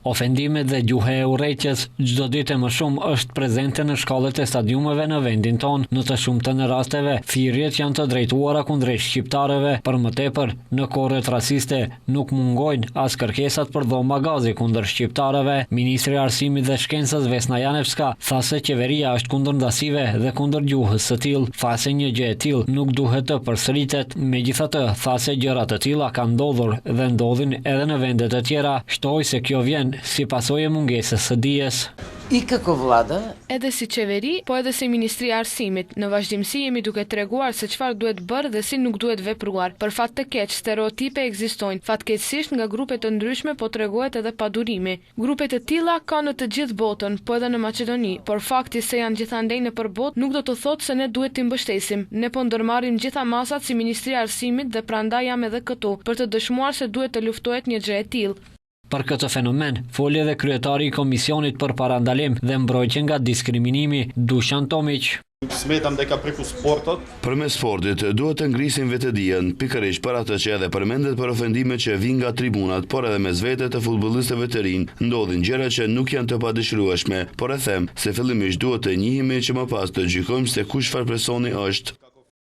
Ofendimet dhe gjuha e urrëties çdo ditë më shumë është prezente në shkallët e stadiumeve në vendin tonë. Në të shumtën e rasteve, thirrjet janë të drejtuara kundrejt shqiptarëve, për më tepër, në kohët raciste nuk mungojnë as kërkesat për dhoma gazi kundër shqiptarëve. Ministri i Arsimit dhe Shkencës Vesna Janevska tha se qeveria është kundër ndasive dhe kundër gjuhës së tillë. Tha se një gjë e tillë nuk duhet të përsëritet. Megjithatë, tha se gjëra të tilla kanë ndodhur dhe ndodhin edhe në vende të tjera. Shtoi se kjo vjen si pasojë e mungesës së dijes. I kako vlada? Edhe si qeveri, po edhe si Ministria e Arsimit, në vazhdimsi jemi duke treguar se çfarë duhet bërë dhe si nuk duhet vepruar. Për fat të keq, stereotipe ekzistojnë. Fatkeqësisht nga grupe të ndryshme po tregohet edhe padurimi. Grupe të tilla ka në të gjithë botën, po edhe në Maqedoni, por fakti se janë gjithandej nëpër botë nuk do të thotë se ne duhet t'i mbështesim. Ne po ndërmarrim gjitha masat si Ministria e Arsimit dhe prandaj jam edhe këtu për të dëshmuar se duhet të luftohet një gjë e tillë. Për këtë fenomen, foli edhe kryetari i Komisionit për Parandalim dhe Mbrojtje nga Diskriminimi, Dušan Tomić. Smetam dhe ka preku sportot. Përmes sportit duhet të ngrisim vetëdijen, pikërisht për atë që edhe përmendet për ofendime që vijnë nga tribunat, por edhe mes vete të futbollistëve të rinj, ndodhin gjëra që nuk janë të padëshirueshme, por e them se fillimisht duhet të njihemi që më pas të gjykojmë se kush çfarë personi është.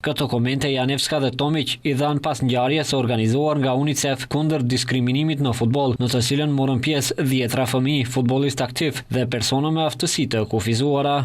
Këto komente Janevska dhe Tomić i dhanë pas ngjarjes së organizuar nga UNICEF kundër diskriminimit në futboll, në të cilën morën pjesë 10 fëmijë, futbollistë aktiv dhe persona me aftësi të kufizuara.